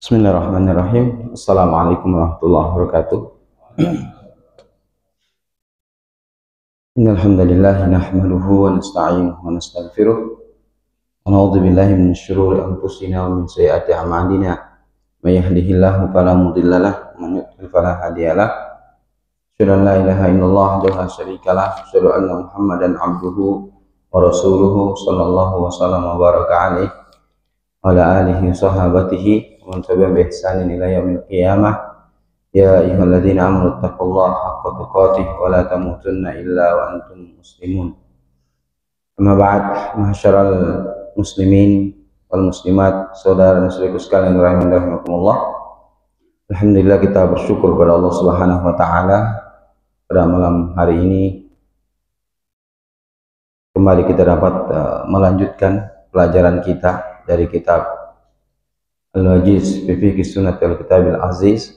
Bismillahirrahmanirrahim. Assalamualaikum warahmatullahi wabarakatuh. Innal hamdalillah nahmaduhu wa nasta'inuhu wa nastaghfiruh wa na'udzu billahi min syururi anfusina wa min sayyiati a'malina. May yahdihillahu fala mudilla lahu wa man yudlil fala hadiya lahu. Asyhadu an la ilaha illallah wahdahu la syarika lahu, asyhadu anna Muhammadan 'abduhu wa rasuluhu sallallahu wa sallam wa baraka alaihi wa ala alihi wa sahbihi wa man tabi'ahum bi ihsanin ila yaumil qiyamah. Ya ayyuhalladzina amanu taqullaha haqqa tuqatih wa la tamutunna illa wa antum muslimun. Amma ba'd, mahasyaral muslimin wal muslimat, saudara dan saudariku sekalian rahimakumullah. Alhamdulillah, kita bersyukur kepada Allah Subhanahu wa taala pada malam hari ini kembali kita dapat melanjutkan pelajaran kita dari kitab Al-Wajiz fi Fiqh Sunnah Al-Kitab Al-Aziz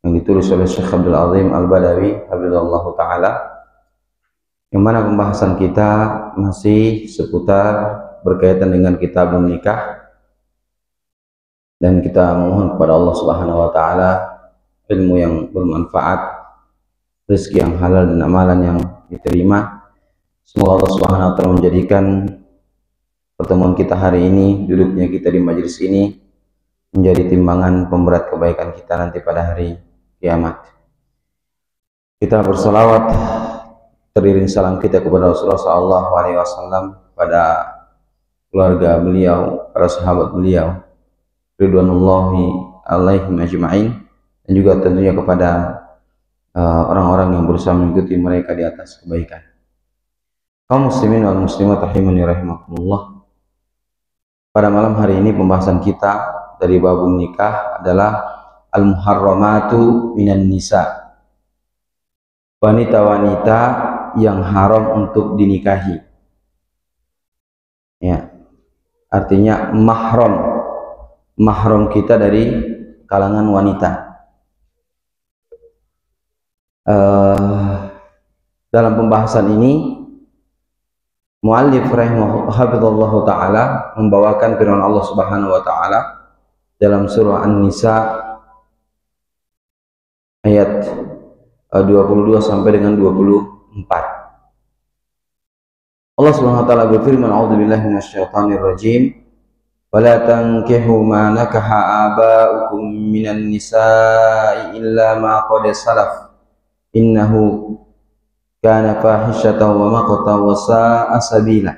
yang ditulis oleh Syekh Abdul Azim Al-Badawi hafizallahu taala, yang mana pembahasan kita masih seputar berkaitan dengan kitab nikah, dan kita mohon kepada Allah Subhanahu wa taala ilmu yang bermanfaat, rezeki yang halal dan amalan yang diterima. Semoga Allah Subhanahu wa taala menjadikan pertemuan kita hari ini, duduknya kita di majelis ini, menjadi timbangan pemberat kebaikan kita nanti pada hari kiamat. Kita berselawat teriring salam kita kepada Rasulullah SAW, pada keluarga beliau, para sahabat beliau, ridwanullahi alaihim ajma'in, dan juga tentunya kepada orang-orang yang berusaha mengikuti mereka di atas kebaikan. Kaum muslimin wal muslimat rahimani rahimakumullah. Pada malam hari ini pembahasan kita dari bab nikah adalah al-muharramatu minan nisa, wanita-wanita yang haram untuk dinikahi. Ya, artinya mahram kita dari kalangan wanita. Dalam pembahasan ini muallif rahimahullahu taala membawakan firman Allah Subhanahu wa taala dalam surah An-Nisa ayat 22 sampai dengan 24. Allah Subhanahu wa taala berfirman, a'udzubillahi minasyaitonir rajim, wala tankihu ma nakaha aba'ukum minan nisa'i illa ma qad salaf innahu kana fahishatan wa maqtan wa sa'a sabila.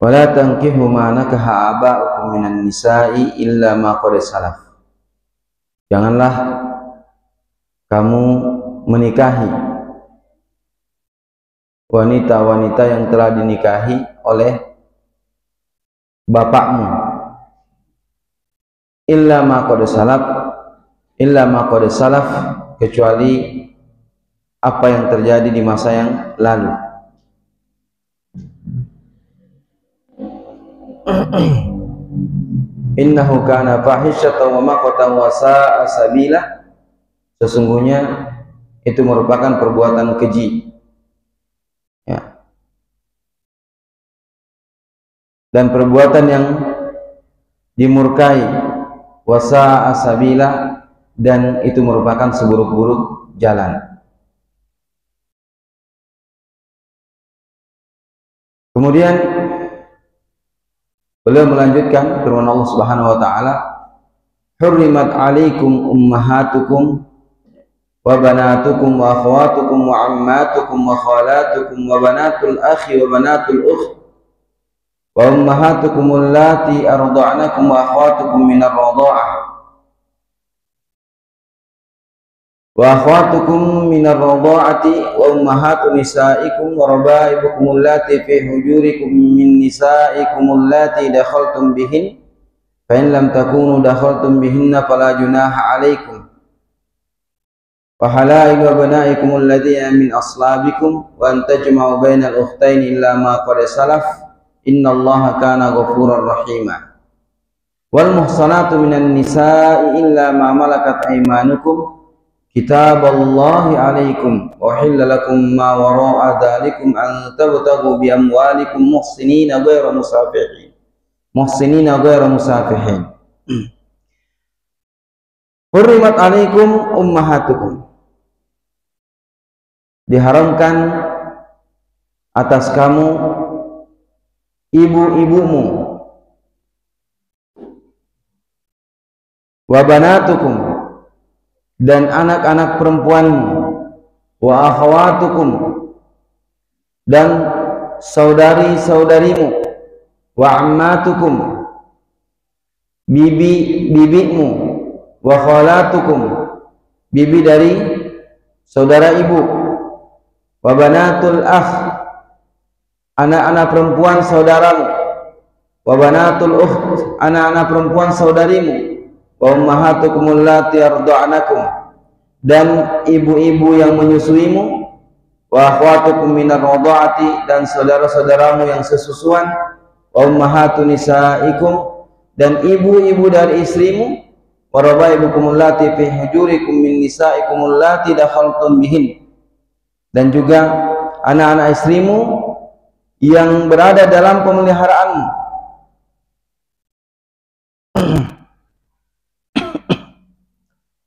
Wala tankihu ma nakaha aba'ukum minan nisa'i illa ma qad salaf. Janganlah kamu menikahi wanita-wanita yang telah dinikahi oleh bapakmu, illa ma qad salaf, kecuali apa yang terjadi di masa yang lalu. Innahu kana fahishatan wa maqtan wa sa'a sabila. Sesungguhnya itu merupakan perbuatan keji, ya, dan perbuatan yang dimurkai, wa sa'a sabila, dan itu merupakan seburuk-buruk jalan. Kemudian beliau melanjutkan firman Allah Subhanahu wa taala, hurrimat alaikum ummahatukum wa banatukum wa akhwatukum wa ammatukum wa khalatukum wa banatul akhi wa banatul ukht wa ummahatukum allati arda'nakum wa akhwatukum minar radha'ah wa akhwatukum minar radha'ati wa ummahatu nisaikum wa raba'ibukum allati fi hujurikum min nisaikum allati dakhaltum bihin fa in lam takunu dakhaltum bihinna fala junaha 'alaikum wa halailu abna'ikum alladhina min aslabikum wa an tajma'u bainal ukhtaini illa ma qad salaf innallaha kana ghafurar rahima. Wal muhsanatu minan nisa'i illa ma malakat aymanukum kitaballahi alaikum wa hilla lakum ma wara'a dzalikum an tabtaghu bi amwalikum muhsinina ghayra musafihin muhsinina ghairu musafihin. Hurrimat alaikum ummahatukum, diharamkan atas kamu ibu-ibumu, wa banatukum, dan anak-anak perempuanmu, wa akhawatukum, dan saudari-saudarimu, wa ammatukum, bibi-bibimu, wa khalatukum, bibi dari saudara ibu, wa banatul akh, anak-anak perempuan saudaramu, wa banatul ukht, anak-anak perempuan saudarimu, wa ummahatukum allati arda'anakum, dan ibu-ibu yang menyusuimu, wa akhwatukum minar radha'ati, dan saudara-saudaramu yang sesusuan, wa ummahatu nisaikum, dan ibu-ibu dari istrimu, wa rabaibukum allati fi hujurikum min nisaikum allati dakhaltum bihin, dan juga anak-anak istrimu yang berada dalam pemeliharaanmu.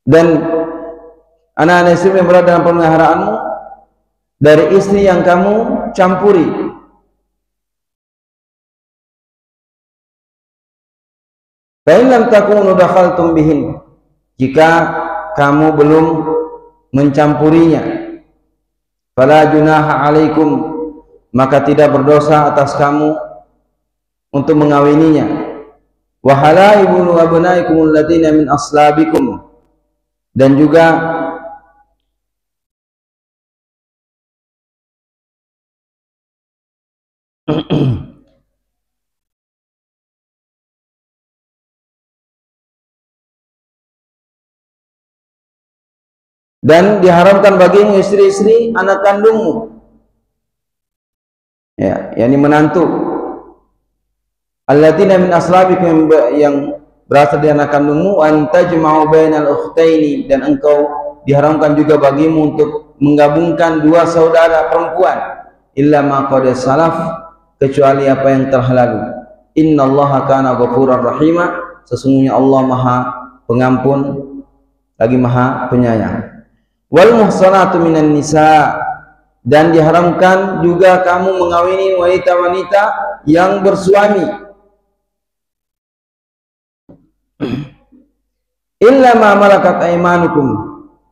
Dan anak-anak istri yang berada dalam pemeliharaanmu dari istri yang kamu campuri. Fa in lam takunu dakhaltum bihin, jika kamu belum mencampurinya, fala junaha alaikum, maka tidak berdosa atas kamu untuk mengawininya. Wa halaibu abnaikum alladziina min aslabikum, dan juga dan diharamkan bagimu istri-istri anak kandungmu, ya, yakni menantu, alladziina min aslabikum, yang berasal dari anak kandungmu, an tajma'u bainal ukhtaini, dan engkau diharamkan juga bagimu untuk menggabungkan dua saudara perempuan, illa ma qad salaf, kecuali apa yang telah lalu. Innallaha kana ghafurar rahima, sesungguhnya Allah Maha Pengampun lagi Maha Penyayang. Wal muhsanatu minan nisa, dan diharamkan juga kamu mengawini wanita-wanita yang bersuami, illa ma malakat aymanukum,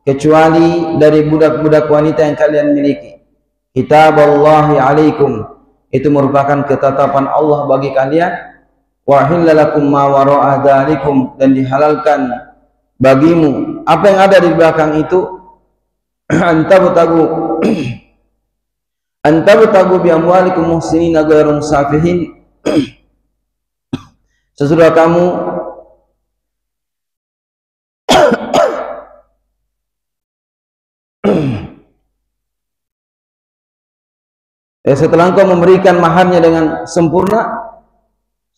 kecuali dari budak-budak wanita yang kalian miliki. Kitaballahi alaikum, itu merupakan ketetapan Allah bagi kalian. Wa hillalakum ma wara'a dzalikum, dan dihalalkan bagimu apa yang ada di belakang itu. Antabtagu bi amwalikum muhsinina ghairu musafihin, sesudah kamu setelah engkau memberikan maharnya dengan sempurna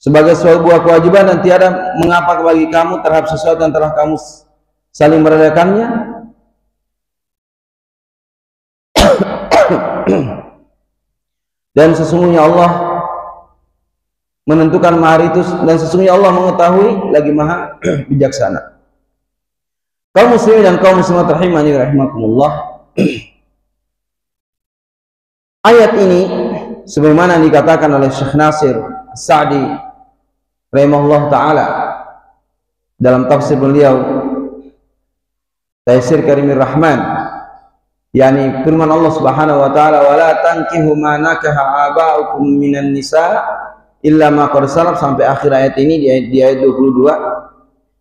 sebagai sebuah kewajiban, dan tiada mengapa bagi kamu terhadap sesuatu yang telah kamu saling meredakannya. Dan sesungguhnya Allah menentukan mahar itu, dan sesungguhnya Allah mengetahui lagi Maha bijaksana. Kaum muslimin dan kaum muslimat rahimani rahimakumullah, ayat ini sebagaimana dikatakan oleh Syekh Nasir As-Sa'di rahimahullah taala dalam tafsir beliau Taisir Karimir Rahman, yakni firman Allah Subhanahu wa taala, wala tankihu ma nakaha aba'ukum minan nisa illa ma qad salaf, sampai akhir ayat ini di ayat 22.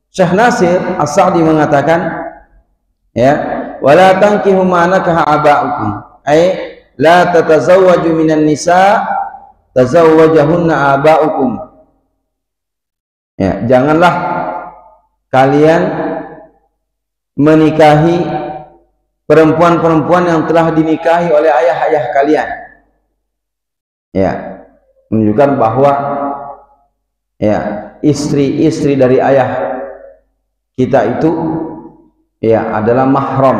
Syekh Nasir As-Sa'di mengatakan, ya, wala tankihu ma nakaha aba'ukum, ay la tatazawwaju minan nisa tazawwajahunna aba'ukum, ya, janganlah kalian menikahi perempuan-perempuan yang telah dinikahi oleh ayah-ayah kalian. Ya, menunjukkan bahwa ya, istri-istri dari ayah kita itu ya adalah mahram,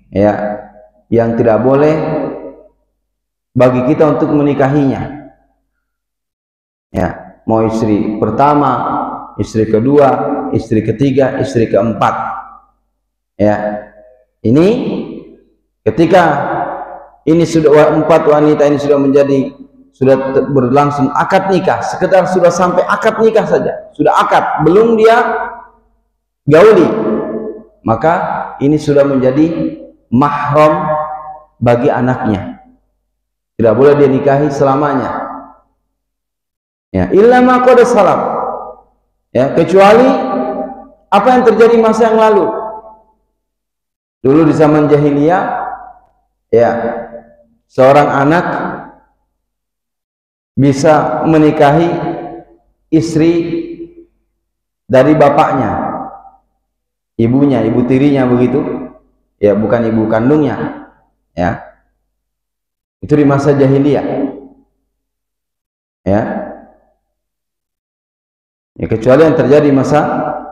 ya, yang tidak boleh bagi kita untuk menikahinya. Ya, mau istri pertama, istri kedua, istri ketiga, istri keempat. Ya, ini ketika ini sudah 4 wanita ini sudah berlangsung akad nikah, sekedar sudah sampai akad nikah saja, sudah akad, belum dia gauli, maka ini sudah menjadi mahram bagi anaknya. Tidak boleh dia nikahi selamanya. Ya, illa ma qad salaf. Ya, kecuali apa yang terjadi masa yang lalu. Dulu di zaman jahiliyah, ya, seorang anak bisa menikahi istri dari bapaknya, ibunya, ibu tirinya begitu, ya, bukan ibu kandungnya, ya. Itu di masa jahiliyah, ya. Ya, kecuali yang terjadi masa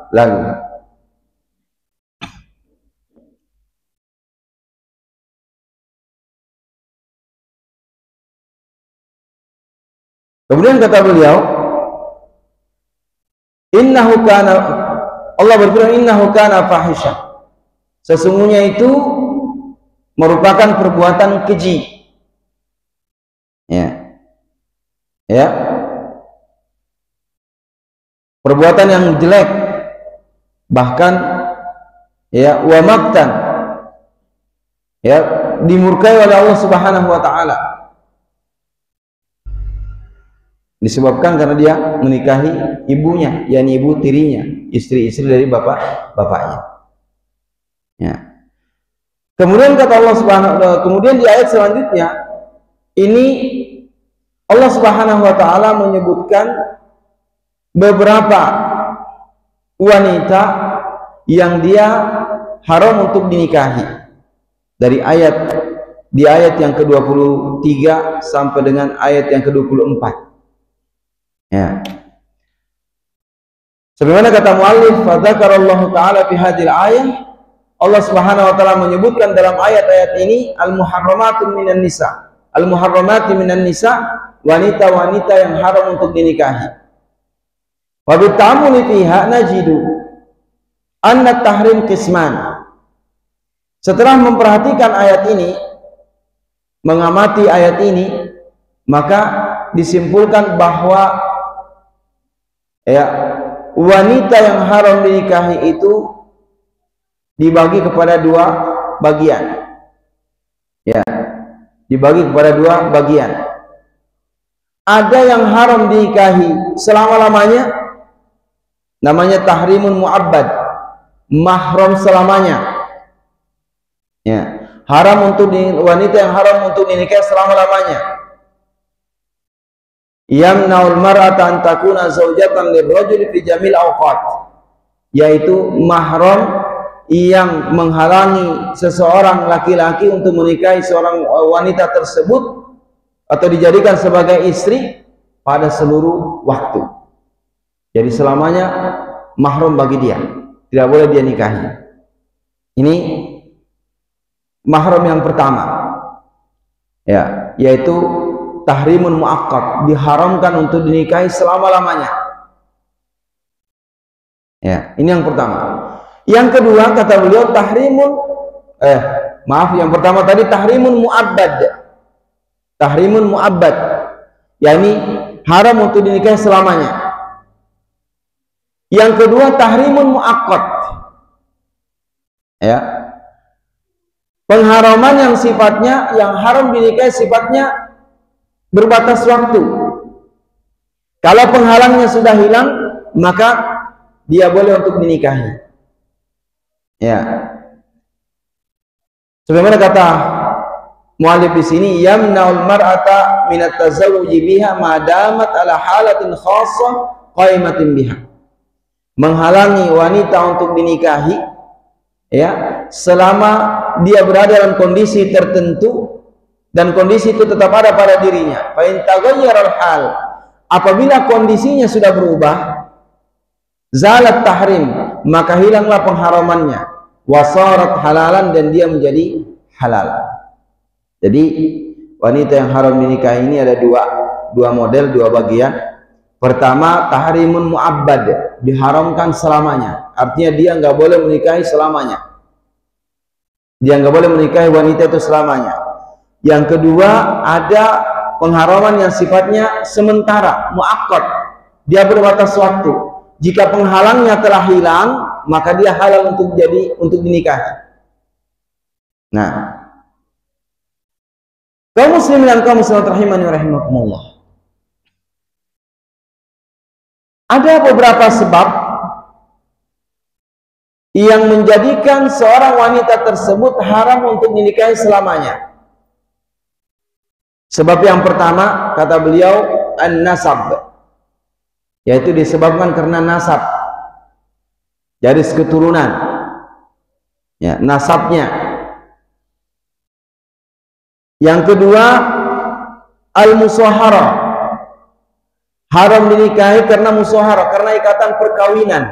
lalu. Kemudian kata beliau, innahu kana, Allah berfirman, innahu kana fahisha, sesungguhnya itu merupakan perbuatan keji. Ya, ya, perbuatan yang jelek, bahkan ya, wa maktan, ya, dimurkai oleh Allah Subhanahu wa taala, disebabkan karena dia menikahi ibunya, yakni ibu tirinya, istri-istri dari bapaknya. Ya. Kemudian kata Allah Subhanahu wa taala, kemudian di ayat selanjutnya ini Allah Subhanahu wa taala menyebutkan beberapa wanita yang dia haram untuk dinikahi, dari di ayat yang ke-23 sampai dengan ayat yang ke-24. Ya. Sebagaimana kata muallif, fadzakarallahu taala fi hadhil ayah, Allah Subhanahu wa taala menyebutkan dalam ayat-ayat ini al-muharramatun minan nisa, al-muharramati minan nisa, wanita-wanita yang haram untuk dinikahi. Wa bitamuli fiha najidu anna tahrim qisman. Setelah memperhatikan ayat ini, mengamati ayat ini, maka disimpulkan bahwa ya, wanita yang haram dinikahi itu dibagi kepada 2 bagian. Ya, dibagi kepada 2 bagian. Ada yang haram dinikahi selama-lamanya, namanya tahrimun mu'abbad, mahram selamanya. Ya, haram untuk wanita yang haram untuk dinikahi selama-lamanya. Yamnaul mar'ata an takuna zaujatan lirrajuli fi jamil awqat, yaitu mahram yang menghalangi seseorang laki-laki untuk menikahi seorang wanita tersebut atau dijadikan sebagai istri pada seluruh waktu. Jadi selamanya mahram bagi dia, tidak boleh dia nikahi. Ini mahram yang pertama, ya, yaitu tahrimun muakkad, diharamkan untuk dinikahi selama-lamanya. Ya, ini yang pertama. Yang kedua kata beliau yang pertama tadi tahrimun mu'abbad. Tahrimun mu'abbad, yakni haram untuk dinikahi selamanya. Yang kedua tahrimun muakkad. Ya. Pengharaman yang sifatnya, yang haram dinikahi sifatnya berbatas waktu. Kalau penghalangnya sudah hilang, maka dia boleh untuk dinikahi. Ya. Sebagaimana kata muallif di sini, yamna'ul mar'ata min at-tazawwuji biha ma damat ala halatin khassah qaimatin biha. Menghalangi wanita untuk dinikahi, ya, selama dia berada dalam kondisi tertentu dan kondisi itu tetap ada pada dirinya. Fa in taghayyara al-hal, apabila kondisinya sudah berubah, zalat tahrim, maka hilanglah pengharamannya, wasarat halalan, dan dia menjadi halal. Jadi wanita yang haram dinikahi ini ada dua model, 2 bagian. Pertama, tahrimun mu'abbad, diharamkan selamanya. Artinya dia nggak boleh menikahi selamanya. Dia nggak boleh menikahi wanita itu selamanya. Yang kedua, ada pengharaman yang sifatnya sementara, muakkad. Dia berbatas waktu. Jika penghalangnya telah hilang, maka dia halal untuk dinikahi. Nah, kaum muslimin dan kaum muslimat rahimani wa rahimakumullah. Ada beberapa sebab yang menjadikan seorang wanita tersebut haram untuk dinikahi selamanya. Sebab yang pertama, kata beliau, an-nasab, yaitu disebabkan karena nasab, garis keturunan, ya, nasabnya. Yang kedua, al-musahara, haram dinikahi karena musahara, karena ikatan perkawinan,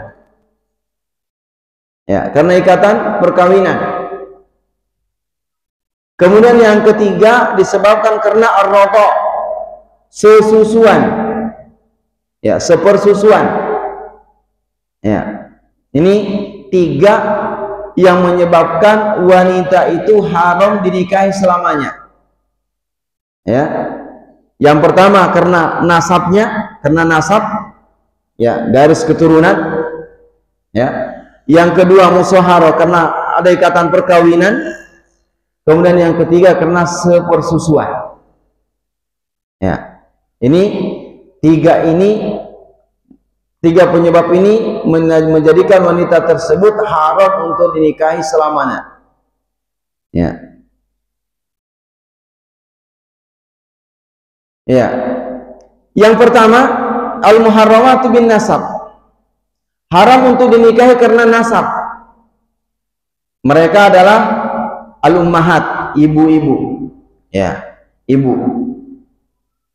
ya, karena ikatan perkawinan. Kemudian yang ketiga, disebabkan karena ar-radha, sesusuan, ya, sepersusuan, ya. Ini tiga yang menyebabkan wanita itu haram dinikahi selamanya, ya. Yang pertama karena nasabnya, karena nasab, ya, garis keturunan, ya. Yang kedua musahara, karena ada ikatan perkawinan. Kemudian yang ketiga karena sepersusuan, ya. Ini tiga penyebab ini menjadikan wanita tersebut haram untuk dinikahi selamanya, ya. Ya. Yang pertama, al-muharramatu bin nasab, haram untuk dinikahi karena nasab. Mereka adalah al-ummahat, ibu-ibu, ya, ibu,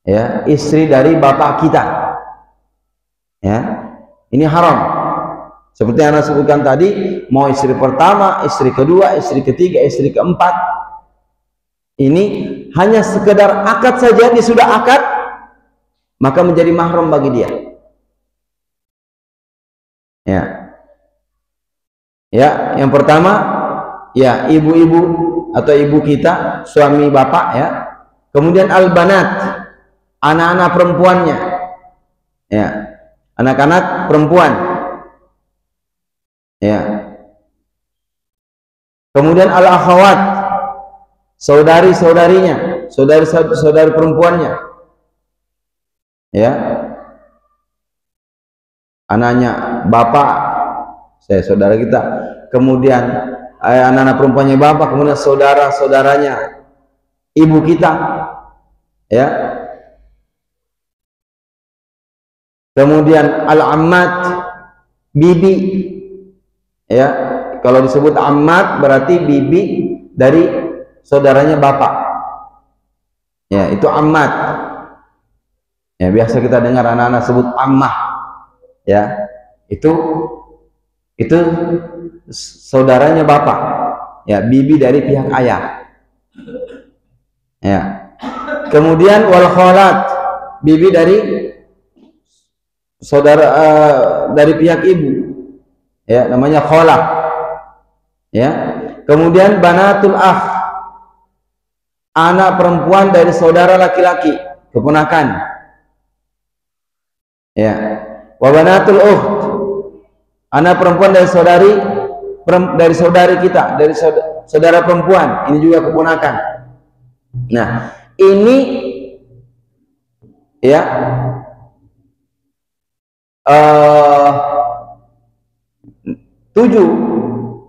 ya, istri dari bapak kita, ya. Ini haram. Seperti yang Anda sebutkan tadi, mau istri pertama, istri kedua, istri ketiga, istri keempat, ini hanya sekedar akad saja, dia sudah akad, maka menjadi mahram bagi dia, ya. Ya, yang pertama, ya, ibu-ibu atau ibu kita, suami bapak, ya. Kemudian al-banat, anak-anak perempuannya, ya, anak-anak perempuan, ya. Kemudian al-akhawat, saudari-saudarinya, saudari perempuannya, ya, anaknya bapak, saudara kita. Kemudian anak-anak perempuannya bapak, kemudian saudara-saudaranya ibu kita, ya. Kemudian al-ammat, bibi, ya. Kalau disebut ammat berarti bibi dari saudaranya bapak, ya, itu ammat, ya. Biasa kita dengar anak-anak sebut ammah, ya, itu saudaranya bapak, ya, bibi dari pihak ayah, ya. Kemudian wal khalat, bibi dari saudara dari pihak ibu, ya, namanya khalah, ya. Kemudian banatul akh, anak perempuan dari saudara laki-laki, keponakan, ya. Wa banatul ukht, anak perempuan dari saudari kita, dari saudara perempuan, ini juga keponakan. Nah, ini, ya,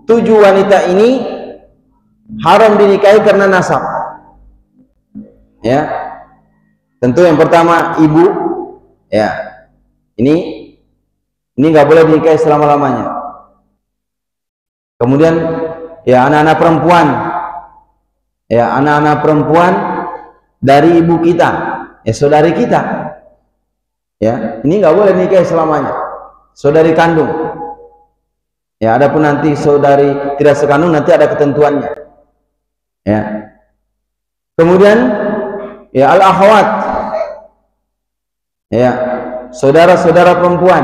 tujuh wanita ini haram dinikahi karena nasab, ya. Tentu yang pertama ibu, ya, ini nggak boleh dinikahi selama-lamanya. Kemudian, ya, anak-anak perempuan, ya, anak-anak perempuan dari ibu kita, ya, saudari kita, ya, ini nggak boleh dinikahi selamanya. Saudari kandung, ya. Adapun nanti saudari tidak sekandung, nanti ada ketentuannya, ya. Kemudian, ya, al-akhwat, ya, saudara-saudara perempuan,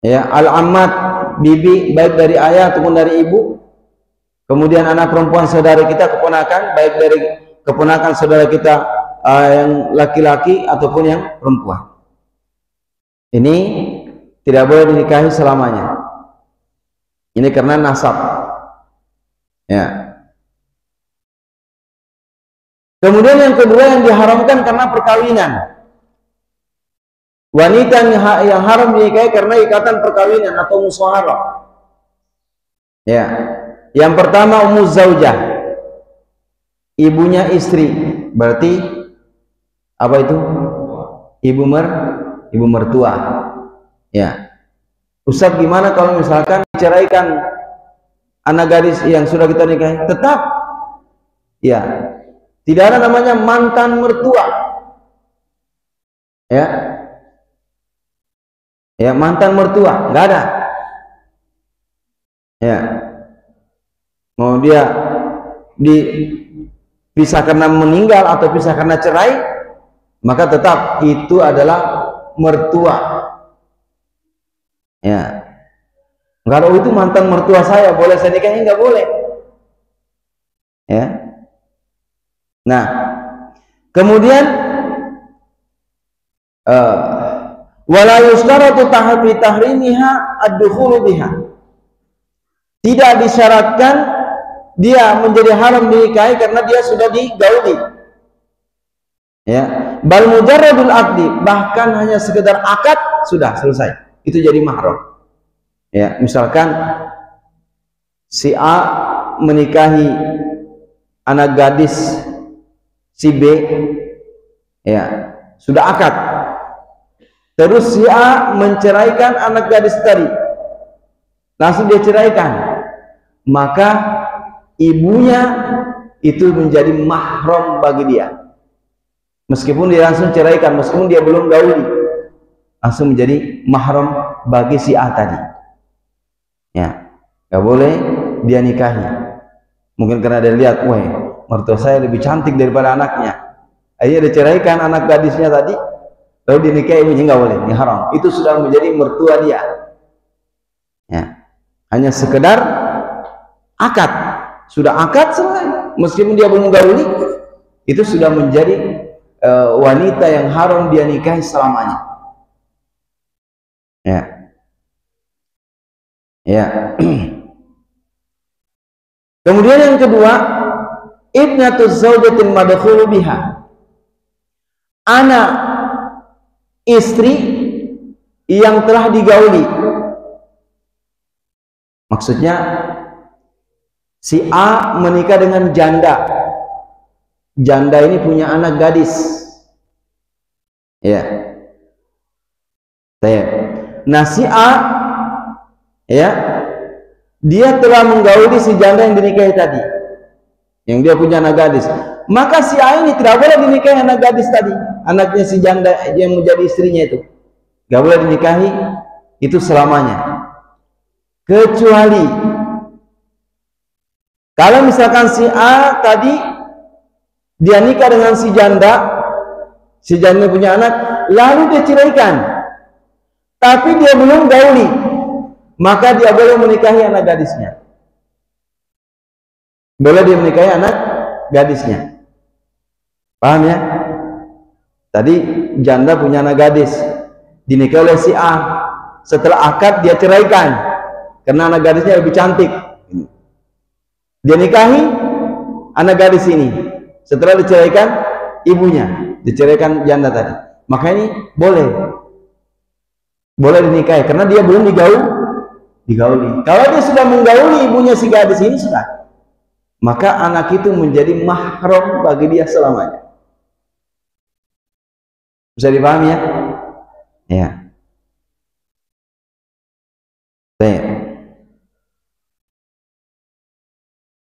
ya, al-ammat, bibi, baik dari ayah ataupun dari ibu. Kemudian anak perempuan saudara kita, keponakan, baik dari keponakan saudara kita yang laki-laki ataupun yang perempuan. Ini tidak boleh dinikahi selamanya. Ini karena nasab. Ya. Kemudian yang kedua yang diharamkan karena perkawinan. Wanita yang haram dinikahi karena ikatan perkawinan atau musyawarah. Ya. Yang pertama ummu zaujah. Ibunya istri. Berarti apa itu? Ibu mertua. Ya. Ustaz, gimana kalau misalkan diceraikan anak gadis yang sudah kita nikahi? Tetap. Ya. Tidak ada namanya mantan mertua. Ya. Ya, mantan mertua, enggak ada. Ya. Mau dia dipisah karena meninggal atau pisah karena cerai, maka tetap itu adalah mertua. Ya. Kalau itu mantan mertua saya, boleh saya nikahi? Enggak boleh. Ya. Nah, kemudian wala yustaratu tahrimiha ad-dukhulu biha. Tidak disyaratkan dia menjadi haram dinikahi karena dia sudah digauli. Ya, bal mujarradul aqdi, bahkan hanya sekedar akad sudah selesai. Itu jadi mahram. Ya, misalkan si A menikahi anak gadis si B, ya, sudah akad. Terus si A menceraikan anak gadis tadi, langsung dia ceraikan, maka ibunya itu menjadi mahram bagi dia. Meskipun dia langsung ceraikan, meskipun dia belum gauli, langsung menjadi mahram bagi si A tadi. Ya, nggak boleh dia nikahi. Mungkin karena dia lihat, wah, mertua saya lebih cantik daripada anaknya. Akhirnya dia ceraikan anak gadisnya tadi, lalu dinikahi ibunya, nggak boleh, ini haram. Itu sudah menjadi mertua dia. Ya, hanya sekedar akad, sudah akad selesai. Meskipun dia belum gauli, itu sudah menjadi wanita yang haram dia nikahi selamanya. Ya, ya. Kemudian yang kedua, ibnatuz zaujatil madkhulu biha, anak istri yang telah digauli. Maksudnya si A menikah dengan janda. Janda ini punya anak gadis. Ya. Nah, si A, ya, dia telah menggauli si janda yang dinikahi tadi, yang dia punya anak gadis. Maka si A ini tidak boleh dinikahi anak gadis tadi, anaknya si janda yang menjadi istrinya itu. Gak boleh dinikahi itu selamanya. Kecuali kalau misalkan si A tadi dia nikah dengan si janda punya anak, lalu dia ceraikan, tapi dia belum gauli, maka dia boleh menikahi anak gadisnya. Boleh dia menikahi anak gadisnya. Paham ya? Tadi janda punya anak gadis, dinikahi oleh si A. Setelah akad dia ceraikan karena anak gadisnya lebih cantik. Dia nikahi anak gadis ini. Setelah diceraikan ibunya, diceraikan janda tadi. Maka ini boleh dinikahi karena dia belum digauli. Kalau dia sudah menggauli ibunya si gadis ini sudah, maka anak itu menjadi mahram bagi dia selamanya. Bisa dipahami ya? Ya. Baik.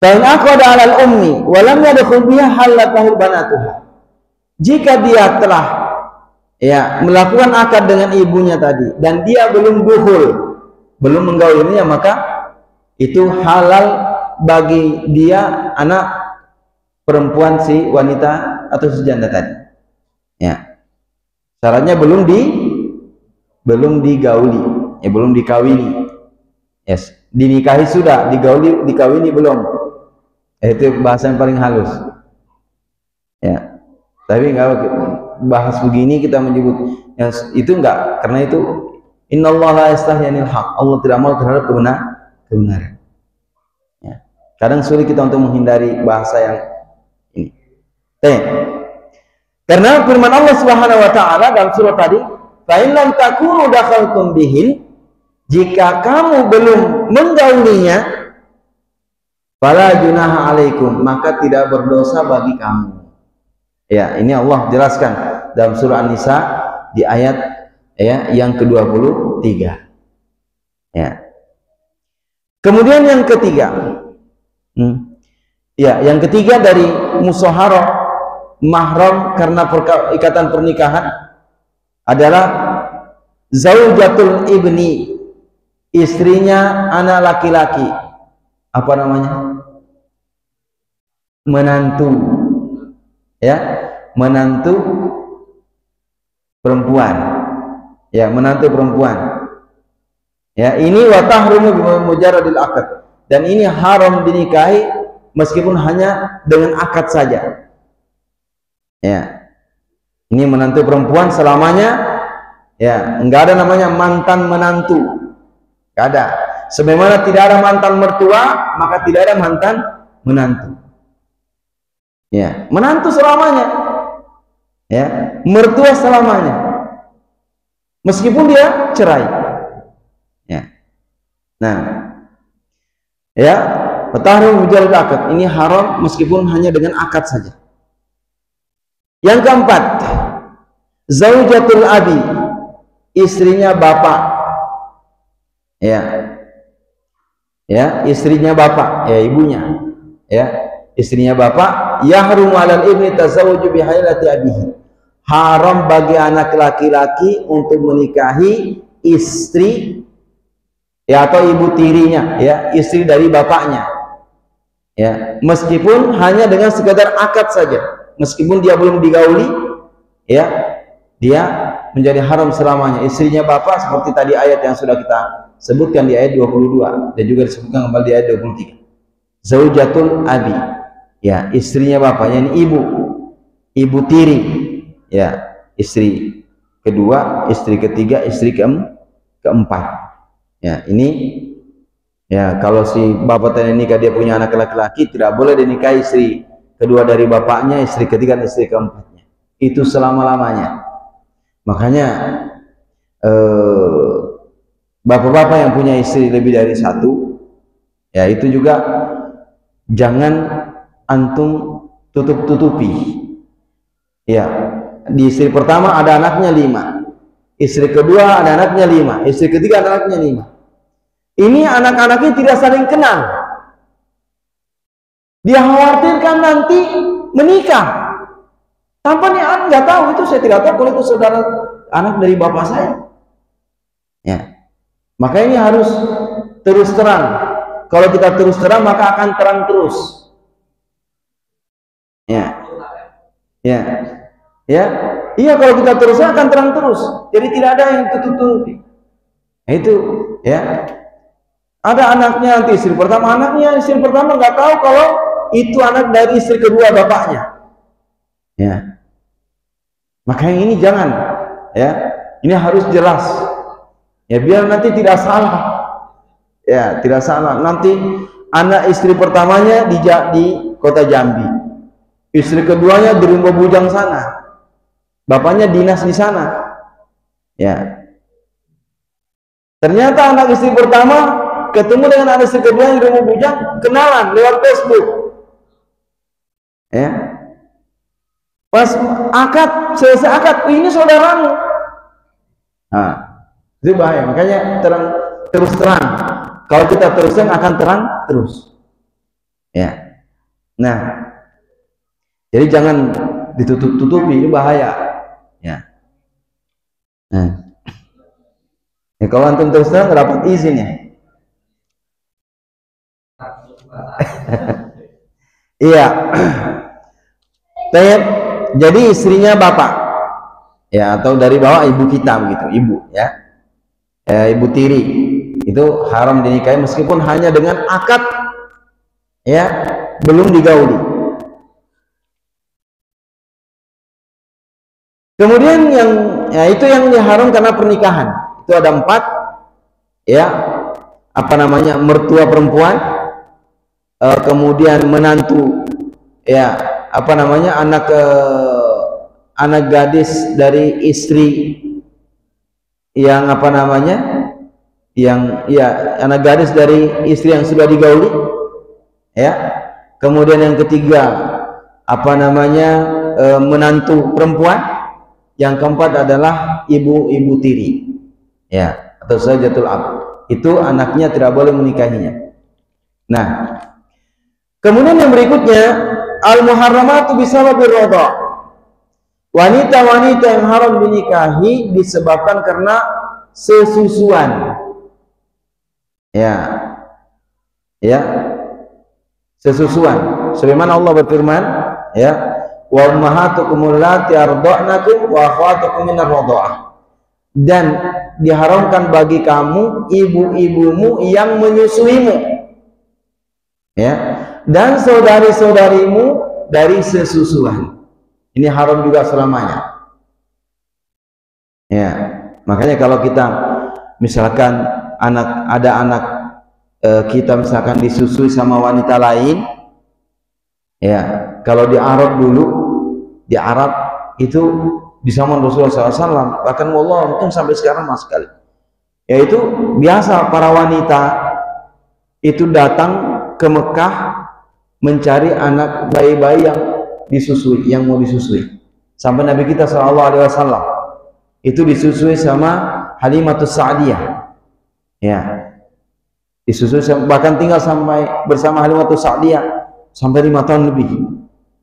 Dan aku ada alal ummi, walam yadkhul biha halatahu banatuha. Jika dia telah melakukan akad dengan ibunya tadi dan dia belum dukhul, belum menggaulinya, maka itu halal bagi dia anak perempuan si wanita atau si janda tadi. Ya. Syaratnya belum digauli, ya belum dikawini. Yes, dinikahi sudah, digauli, dikawini belum. Itu bahasa yang paling halus. Ya. Tapi enggak bahas begini kita menyebut yang itu enggak, karena itu innallaha la yastahyi 'anil haq. Allah tidak mau terhadap kebenaran. Ya. Kadang sulit kita untuk menghindari bahasa yang ini. Karena firman Allah Subhanahu wa taala dalam surah tadi, "Fa in lam takunu dakhaltum bihin", jika kamu belum menggaulinya, fala junaha alaikum, maka tidak berdosa bagi kamu. Ya, ini Allah jelaskan dalam surah An-Nisa di ayat ya yang ke-23. Ya. Kemudian yang ketiga. Ya, yang ketiga dari musyawarah mahram karena ikatan pernikahan adalah zaujatul ibni, istrinya anak laki-laki. Apa namanya? Menantu. Ya, menantu perempuan. Ya, menantu perempuan. Ya, ini wa tahrumu bimujarradil akad. Dan ini haram dinikahi meskipun hanya dengan akad saja. Ya, ini menantu perempuan selamanya. Ya, enggak ada namanya mantan menantu, enggak ada. Sebagaimana tidak ada mantan mertua, maka tidak ada mantan menantu. Ya, menantu selamanya. Ya, mertua selamanya. Meskipun dia cerai. Ya. Nah, ya, tahrim mujarrad akad. Ini haram meskipun hanya dengan akad saja. Yang keempat, zaujatul abi, istrinya bapak. Ya. Ya, istrinya bapak, ya ibunya. Ya, istrinya bapak, yahrumu 'alal ibni tazawwuju bi hailati abihi. Haram bagi anak laki-laki untuk menikahi istri ya atau ibu tirinya, ya, istri dari bapaknya. Ya, meskipun hanya dengan sekadar akad saja. Meskipun dia belum digauli, ya, dia menjadi haram selamanya. Istrinya bapak seperti tadi ayat yang sudah kita sebutkan di ayat 22 dan juga disebutkan kembali di ayat 23. Zaujatul abi, ya, istrinya bapak, yakni ibu tiri, ya, istri kedua, istri ketiga, istri keempat. Ya, ini ya kalau si bapak tadi nikah dia punya anak laki-laki, tidak boleh dinikahi istri kedua dari bapaknya, istri ketiga dan istri keempatnya. Itu selama-lamanya. Makanya bapak-bapak yang punya istri lebih dari satu, ya itu juga jangan antum tutup-tutupi. Ya, di istri pertama ada anaknya 5, istri kedua ada anaknya 5, istri ketiga ada anaknya 5. Ini anak-anaknya tidak saling kenal. Dia khawatirkan nanti menikah tanpa nih anak nggak tahu, itu saya tidak tahu kalau itu saudara anak dari bapak saya. Ya, maka ini harus terus terang. Kalau kita terus terang maka akan terang terus. Ya, ya, ya, iya, kalau kita terus akan terang terus. Jadi tidak ada yang tutup-tutupi. Nah, itu, ya. Ada anaknya nanti istri pertama, anaknya istri pertama nggak tahu kalau itu anak dari istri kedua bapaknya. Ya, maka yang ini jangan, ya, ini harus jelas. Ya, biar nanti tidak salah. Ya, tidak salah. Nanti anak istri pertamanya di kota Jambi, istri keduanya di Rumah Bujang sana, bapaknya dinas di sana. Ya, ternyata anak istri pertama ketemu dengan anak istri kedua yang di Rumah Bujang, kenalan lewat Facebook. Ya, pas akad, selesai akad, ini saudaramu. Nah, itu bahaya. Makanya terus terang. Kalau kita terus terang akan terang terus. Ya. Nah, jadi jangan ditutup-tutupi, ini bahaya. Ya. Nah, ya, kalau antum terus terang dapat izin ya. Iya. Jadi istrinya bapak. ya, atau dari bawah ibu kita begitu, ibu ya, ibu tiri itu haram dinikahi meskipun hanya dengan akad ya, belum digauli. Kemudian yang ya, itu yang diharam karena pernikahan itu ada 4 ya, apa namanya, mertua perempuan, kemudian menantu ya, apa namanya, anak gadis dari istri yang apa namanya, yang ya, anak gadis dari istri yang sudah digauli ya. Kemudian yang ketiga apa namanya, menantu perempuan. Yang keempat adalah ibu tiri ya, atau zaujatul ab, itu anaknya tidak boleh menikahinya. Nah, kemudian yang berikutnya al-muharramatu bisababir radha. Wanita-wanita yang haram dinikahi disebabkan karena sesusuan. Ya. Ya. Sesusuan. Sebagaimana Allah berfirman, ya, wa ummahatukum allati arda'nakum wa akhawatukum minar radha'ah. Dan diharamkan bagi kamu ibu-ibumu yang menyusuimu. Ya. Dan saudari-saudarimu dari sesusuan. Ini haram juga selamanya. Ya, makanya kalau kita misalkan ada anak kita misalkan disusui sama wanita lain, ya, kalau di Arab dulu, di Arab itu di zaman Rasulullah SAW, bahkan wallah mungkin sampai sekarang mas sekali, yaitu biasa para wanita itu datang ke Mekah mencari anak bayi-bayi yang disusui, yang mau disusui. Sampai Nabi kita SAW itu disusui sama Halimatus Sa'diyah ya, disusui, bahkan tinggal sampai bersama Halimatus Sa'diyah sampai 5 tahun lebih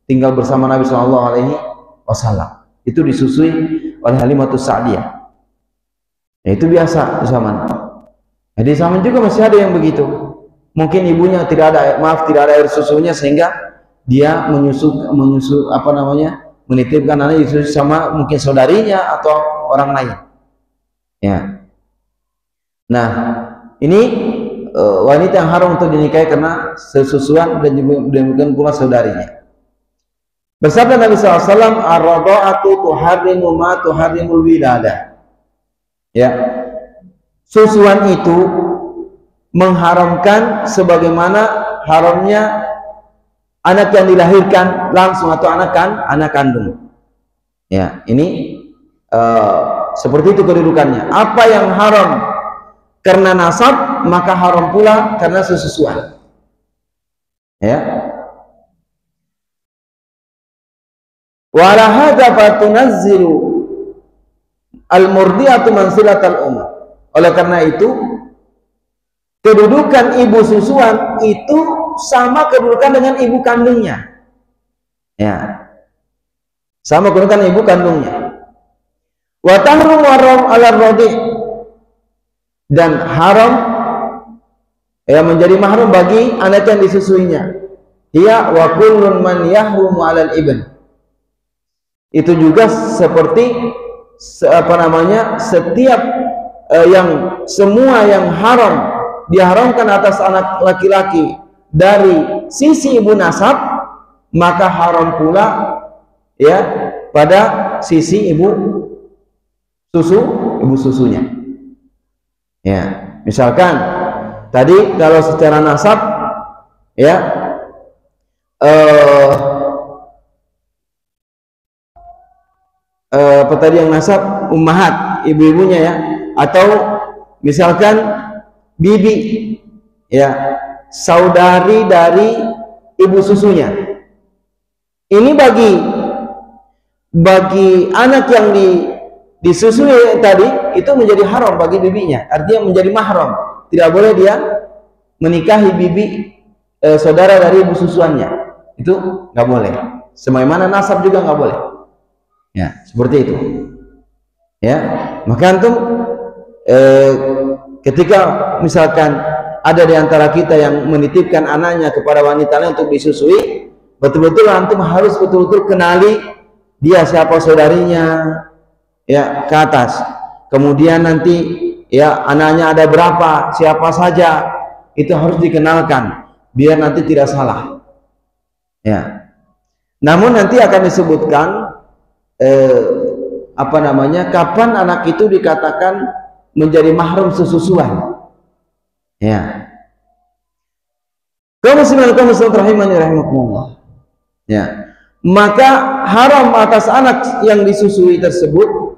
tinggal bersama Nabi SAW. Itu disusui oleh Halimatus Sa'diyah ya, itu biasa di zaman. Nah, di zaman juga masih ada yang begitu, mungkin ibunya tidak ada air susunya sehingga dia menyusu apa namanya, menitipkan anaknya disusui sama mungkin saudarinya atau orang lain ya. Nah, ini wanita yang haram untuk dinikahi karena sesusuan dan demikian pula saudarinya. Bersabda Nabi SAW, ar-radha'atu tuharrimu ma tuharrimul wiladah. Ya, susuan itu mengharamkan sebagaimana haramnya anak yang dilahirkan langsung atau anak kandung. Ya, ini seperti itu kedudukannya. Apa yang haram karena nasab, maka haram pula karena sesusuan. Ya. Wa la hadza fatunazzilu al-murdi'atu manzilatal Oleh karena itu, kedudukan ibu susuan itu sama kedudukan dengan ibu kandungnya. Ya. Sama kedudukan ibu kandungnya. Wa tahrum haram 'ala radhi', dan haram ya menjadi mahrum bagi anak yang disusuinya. Hiya wa kullun man yahrumu 'alal ibn. Itu juga seperti apa namanya, setiap semua yang haram diharamkan atas anak laki-laki dari sisi ibu nasab, maka haram pula ya pada sisi ibu susunya. Ya, misalkan tadi kalau secara nasab ya apa tadi yang nasab, ummahat, ibu-ibunya ya, atau misalkan bibi ya, saudari dari ibu susunya. Ini bagi anak yang disusui tadi itu menjadi haram bagi bibinya, artinya menjadi mahram. Tidak boleh dia menikahi bibi saudara dari ibu susuannya, itu nggak boleh. Sebagaimana nasab juga nggak boleh. Ya, seperti itu. Ya, maka antum ketika misalkan ada di antara kita yang menitipkan anaknya kepada wanita lain untuk disusui, betul-betul antum harus betul-betul kenali dia siapa saudarinya, ya ke atas. Kemudian nanti ya anaknya ada berapa, siapa saja, itu harus dikenalkan biar nanti tidak salah. Ya. Namun nanti akan disebutkan kapan anak itu dikatakan menjadi mahram sesusuan. Ya. Kaum muslimin rahimani rahimakumullah. Ya. Maka haram atas anak yang disusui tersebut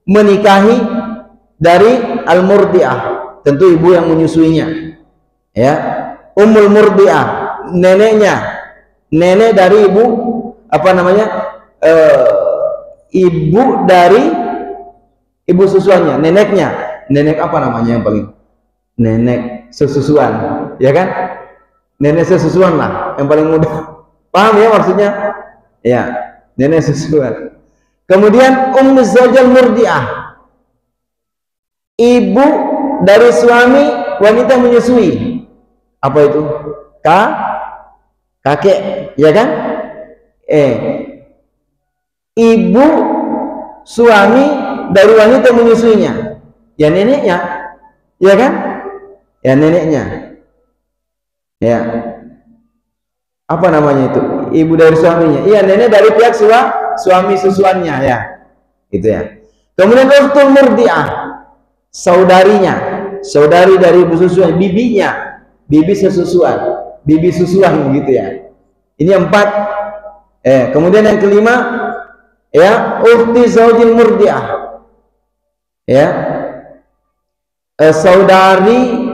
menikahi dari al-murdi'ah, tentu ibu yang menyusuinya. Ya. Ummul murdi'ah, neneknya, nenek dari ibu ibu dari ibu susuannya, neneknya, nenek apa namanya yang paling, nenek sesusuan, ya kan, nenek sesusuan lah yang paling mudah, paham ya maksudnya, ya, nenek sesusuan. Kemudian zaujal murdiah, ibu dari suami wanita menyusui, apa itu, kakek, ya kan, ibu suami dari wanita menyusuinya, ya neneknya, ya kan, ya neneknya, ya, apa namanya itu, ibu dari suaminya, iya, nenek dari pihak suami susuannya, ya, gitu ya. Kemudian ukhtul murdiah, saudarinya, saudari dari ibu susuan, bibinya, bibi sesusuan, bibi susuan, gitu ya. Ini 4. Kemudian yang kelima, ya, ukhti zaujil murdiah, ya, saudari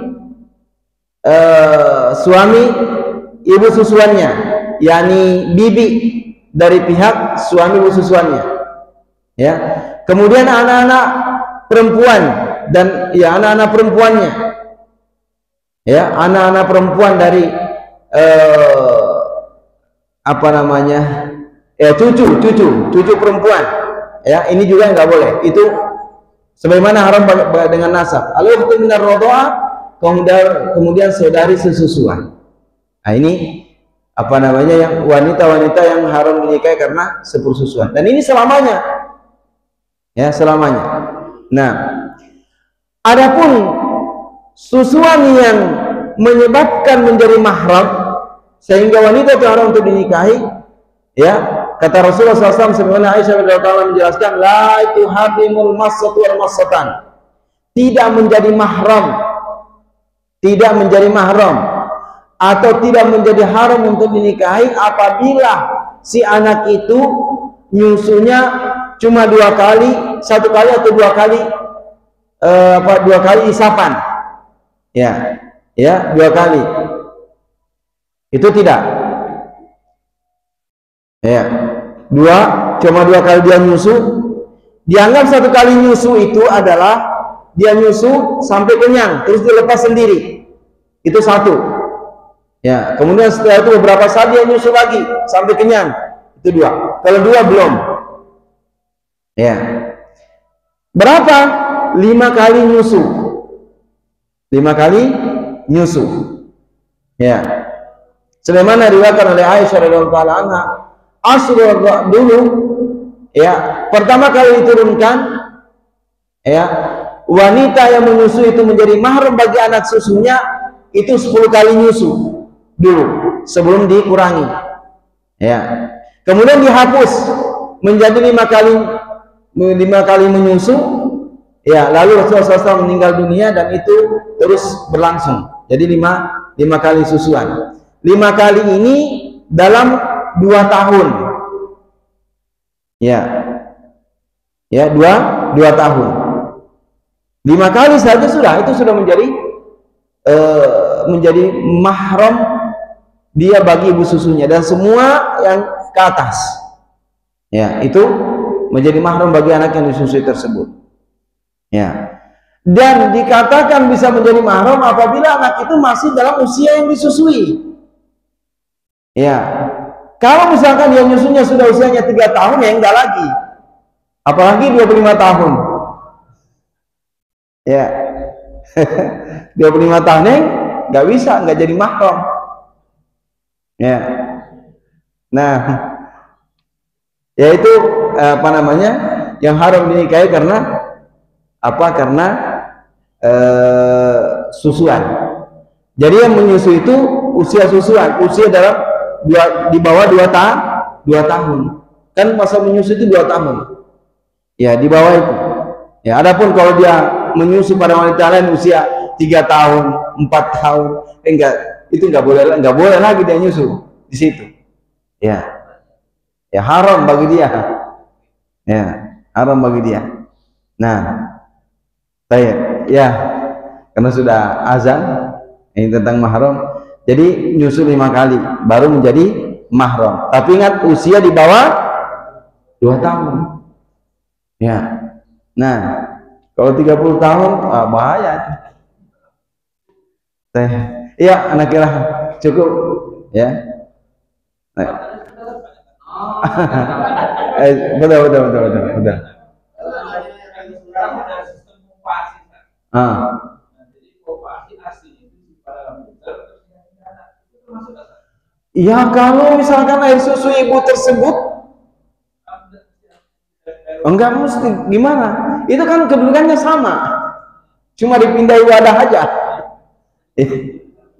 suami ibu susuannya, yakni bibi dari pihak suami ibu susuannya, ya. Kemudian anak-anak perempuan dan ya anak-anak perempuannya, ya, anak-anak perempuan dari cucu perempuan, ya, ini juga nggak boleh, itu sebagaimana haram dengan nasab. Al-ukhtu minar radha'ah, kemudian saudari sesusuan. Nah, ini yang wanita-wanita yang haram dinikahi karena sepersusuan, dan ini selamanya, ya, selamanya. Nah, adapun susuan yang menyebabkan menjadi mahram sehingga wanita itu haram untuk dinikahi, ya, kata Rasulullah SAW sebagaimana Aisyah radhiyallahu anha menjelaskan, la tuhadimul massatu wal massatan, tidak menjadi mahram atau tidak menjadi haram untuk dinikahi apabila si anak itu nyusunya cuma 2 kali, 1 kali atau 2 kali, 2 kali isapan, ya, 2 kali, itu tidak, ya, cuma 2 kali dia nyusu, dianggap 1 kali nyusu itu adalah dia nyusu sampai kenyang terus dilepas sendiri, itu 1, ya. Kemudian setelah itu beberapa saat dia nyusu lagi sampai kenyang, itu 2. Kalau 2 belum, ya. Berapa? 5 kali nyusu, 5 kali nyusu, ya. Sebagaimana diriwayatkan oleh Aisyah radhiyallahu anha, Asrul dulu, ya, pertama kali diturunkan, ya, wanita yang menyusu itu menjadi mahram bagi anak susunya itu 10 kali nyusu dulu sebelum dikurangi, ya. Kemudian dihapus menjadi 5 kali menyusu, ya. Lalu Rasulullah SAW meninggal dunia dan itu terus berlangsung jadi 5 kali susuan. 5 kali ini dalam 2 tahun, ya, 2 tahun. 5 kali saja itu sudah menjadi mahram dia bagi ibu susunya, dan semua yang ke atas, ya, itu menjadi mahram bagi anak yang disusui tersebut, ya. Dan dikatakan bisa menjadi mahram apabila anak itu masih dalam usia yang disusui, ya. Kalau misalkan dia nyusunya sudah usianya 3 tahun, ya enggak lagi, apalagi 25 tahun, ya. 25 tahun nggak bisa, nggak jadi mahram, ya. Nah, yaitu Yang haram dinikahi karena apa? Karena susuan. Jadi yang menyusu itu usia susuan, usia dalam di bawah 2 tahun. Kan masa menyusu itu 2 tahun. Ya, di bawah itu. Ya, adapun kalau dia menyusu pada wanita lain usia 3 tahun, 4 tahun, itu enggak boleh lagi dia nyusu di situ. Ya. Ya haram bagi dia. Ya, haram bagi dia. Nah, baik. Ya, karena sudah azan ini tentang mahram. Jadi nyusu 5 kali baru menjadi mahram. Tapi ingat usia di bawah 2 tahun. Ya. Nah, kalau 30 tahun bahaya. Iya, anak kira cukup ya. Betul. Ya, kalau misalkan air susu ibu tersebut enggak mesti gimana? Itu kan kedudukannya sama. Cuma dipindahi wadah aja.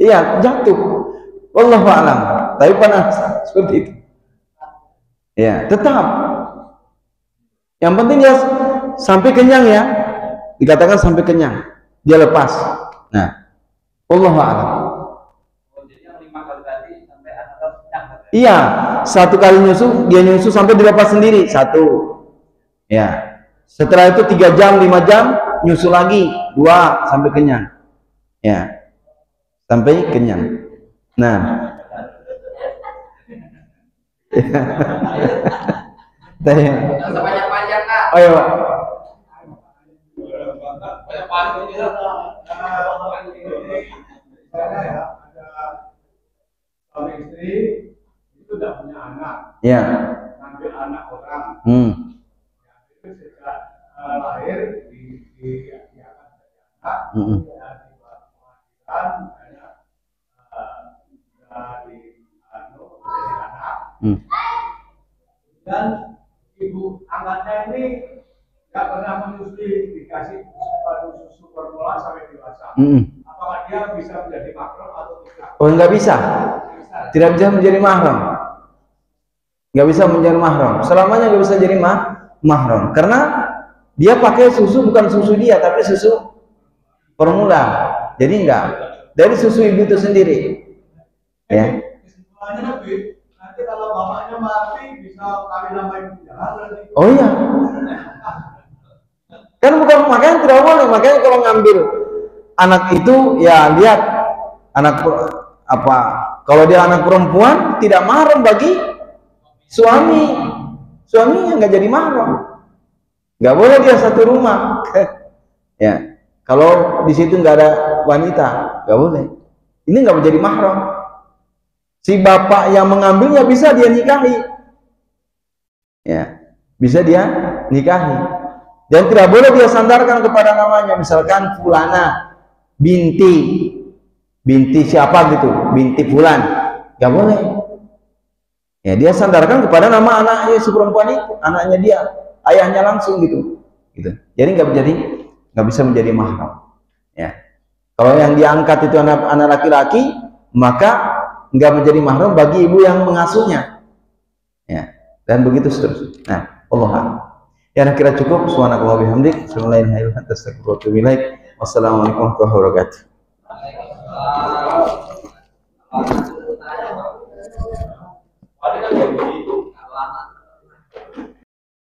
Iya, jatuh. Wallahu a'lam. Tapi panas seperti itu. Ya, tetap. Yang penting dia sampai kenyang ya. Dikatakan sampai kenyang. Dia lepas. Nah, wallahu a'lam. Iya, 1 kali nyusu, dia nyusu sampai dilepas sendiri. 1. Ya. Setelah itu 3 jam, 5 jam, nyusu lagi 2 sampai kenyang. Ya. Sampai kenyang. Nah. Panjang-panjang, Kak. Oh iya, Pak. Suami istri itu sudah punya anak. Ya. Ngambil anak orang. Itu sejak lahir diakan anak. Dan di pengadilan dari anak. Dan ibu angkatnya ini nggak pernah menyusui, dikasih susu formula sampai dewasa. Apakah dia bisa menjadi mahram atau tidak? Oh, nggak bisa. Tidak bisa menjadi mahram. Nggak bisa menjadi mahram. Selamanya nggak bisa jadi mahram. Karena dia pakai susu bukan susu dia, tapi susu formula. Jadi enggak. Dari susu ibu itu sendiri. Ya. Kesimpulannya nanti kalau bapaknya mati bisa kawin sama ibu berarti. Oh iya. Kan bukan, makanya tidak boleh. Makanya kalau ngambil anak itu ya lihat anak apa. Kalau dia anak perempuan tidak mahram bagi suaminya nggak jadi mahram. Nggak boleh dia satu rumah. Ya. Kalau di situ nggak ada wanita, nggak boleh. Ini nggak menjadi mahram. Si bapak yang mengambilnya bisa dia nikahi. Ya, bisa dia nikahi. Dan tidak boleh dia sandarkan kepada namanya, misalkan fulana binti siapa gitu, binti fulan. Nggak boleh. Ya, dia sandarkan kepada nama anaknya si perempuan itu, anaknya dia, ayahnya langsung gitu. Jadi nggak bisa menjadi mahram. Ya. Kalau yang diangkat itu anak laki-laki, maka nggak menjadi mahram bagi ibu yang mengasuhnya. Ya. Dan begitu seterusnya. Nah, Allah. Ya, kira cukup. Subhanallahi wa bihamdik, wassalamualaikum warahmatullahi wabarakatuh.